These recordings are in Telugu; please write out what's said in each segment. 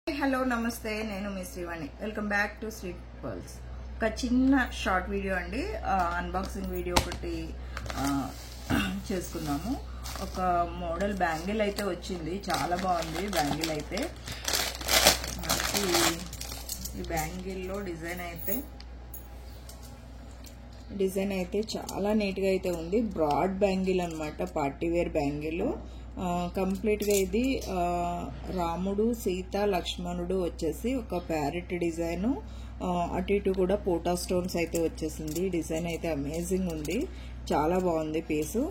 హలో నమస్తే నేను మీ Srivani welcome back to Sri pearls ఒక చిన్న షార్ట్ వీడియో అండి అన్బాక్సింగ్ వీడియో ఒకటి చేసుకున్నాము ఒక మోడల్ బ్యాంగిల్ అయితే వచ్చింది చాలా బాగుంది బ్యాంగిల్ అయితే మనకి ఈ బ్యాంగిల్ లో డిజైన్ అయితే చాలా నీట్ గా అయితే ఉంది బ్రాడ్ బ్యాంగిల్ అన్నమాట పార్టీ వేర్ బ్యాంగిల్ కంప్లీట్ గా ఇది రాముడు సీత లక్ష్మణుడు వచ్చేసి ఒక ప్యారెట్ డిజైన్ అటు ఇటు కూడా పోటా స్టోన్స్ అయితే వచ్చేసింది డిజైన్ అయితే అమేజింగ్ ఉంది చాలా బాగుంది పీసు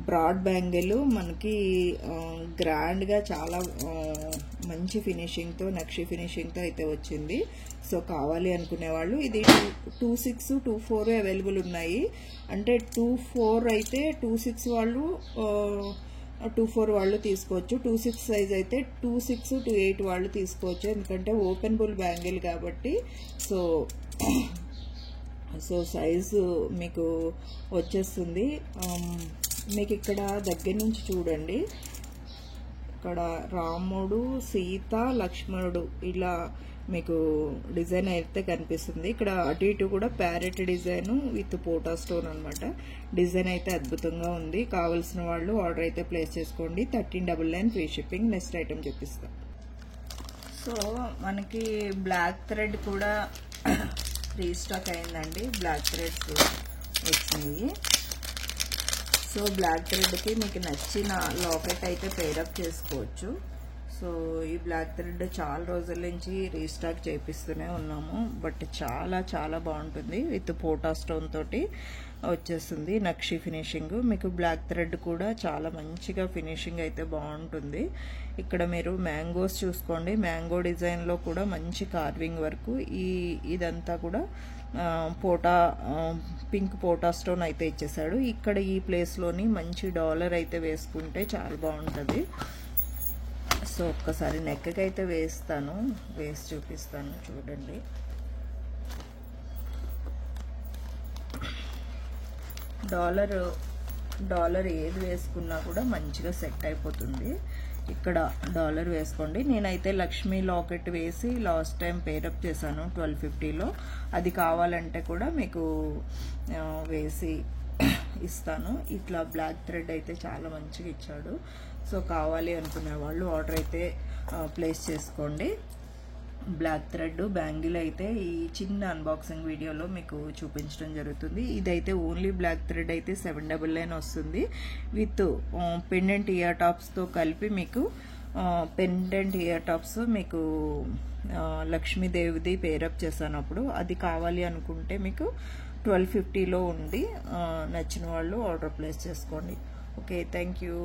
బ్రాడ్ బ్యాంగిల్ మనకి గ్రాండ్ గా చాలా మంచి ఫినిషింగ్ తో నక్షి ఫినిషింగ్ తో అయితే వచ్చింది సో కావాలి అనుకునే వాళ్ళు ఇది 26, 24 అవైలబుల్ ఉన్నాయి అంటే 24 అయితే 26 వాళ్ళు 24 వాళ్ళు తీసుకోవచ్చు 26 సైజ్ అయితే 26 to 28 వాళ్ళు తీసుకోవచ్చు ఎందుకంటే ఓపెన్ బుల్ బ్యాంగిల్ కాబట్టి సో సైజు మీకు వచ్చేస్తుంది మీకు ఇక్కడ దగ్గర నుంచి చూడండి ఇక్కడ రాముడు సీత లక్ష్మణుడు ఇలా మీకు డిజైన్ అయితే కనిపిస్తుంది ఇక్కడ అటు ఇటు కూడా ప్యారెట్ డిజైన్ విత్ పోటా స్టోన్ అన్నమాట డిజైన్ అయితే అద్భుతంగా ఉంది కావాల్సిన వాళ్ళు ఆర్డర్ అయితే ప్లేస్ చేసుకోండి 1399 ఫ్రీ షిప్పింగ్ నెక్స్ట్ ఐటమ్ చూపిస్తాం సో మనకి బ్లాక్ థ్రెడ్ కూడా రీస్టాక్ అయిందండి బ్లాక్ థ్రెడ్స్ వచ్చినాయి సో బ్లాక్ థ్రెడ్కి మీకు నచ్చిన లాకెట్ అయితే పేరప్ చేసుకోవచ్చు సో ఈ బ్లాక్ థ్రెడ్ చాలా రోజుల నుంచి రీస్టాక్ చేపిస్తూనే ఉన్నాము బట్ చాలా చాలా బాగుంటుంది విత్ పోటా స్టోన్ తోటి వచ్చేస్తుంది నక్షి ఫినిషింగ్ మీకు బ్లాక్ థ్రెడ్ కూడా చాలా మంచిగా ఫినిషింగ్ అయితే బాగుంటుంది ఇక్కడ మీరు మ్యాంగోస్ చూసుకోండి మ్యాంగో డిజైన్ లో కూడా మంచి కార్వింగ్ వర్క్ ఇదంతా కూడా పింక్ పోటా స్టోన్ అయితే ఇచ్చేసాడు ఇక్కడ ఈ ప్లేస్ లోని మంచి డాలర్ అయితే వేసుకుంటే చాలా బాగుంటుంది సో ఒక్కసారి నెక్ కి అయితే వేసి చూపిస్తాను చూడండి డాలర్ ఏది వేసుకున్నా కూడా మంచిగా సెట్ అయిపోతుంది ఇక్కడ డాలర్ వేసుకోండి నేనైతే లక్ష్మీ లాకెట్ వేసి లాస్ట్ టైం పేరప్ చేశాను 1250లో అది కావాలంటే కూడా మీకు వేసి ఇస్తాను ఇట్లా బ్లాక్ థ్రెడ్ అయితే చాలా మంచిగా ఇచ్చాడు సో కావాలి అనుకునే వాళ్ళు ఆర్డర్ అయితే ప్లేస్ చేసుకోండి బ్లాక్ థ్రెడ్ బ్యాంగిల్ అయితే ఈ చిన్న అన్బాక్సింగ్ వీడియోలో మీకు చూపించడం జరుగుతుంది ఇదైతే ఓన్లీ బ్లాక్ థ్రెడ్ అయితే 799 వస్తుంది విత్ పెండెంట్ ఇయర్ టాప్స్ తో కలిపి మీకు పెండెంట్ ఇయర్ టాప్స్ మీకు లక్ష్మీదేవిది పేరప్ చేసినప్పుడు అది కావాలి అనుకుంటే మీకు 1250లో ఉంది నచ్చిన వాళ్ళు ఆర్డర్ ప్లేస్ చేసుకోండి ఓకే థ్యాంక్ యూ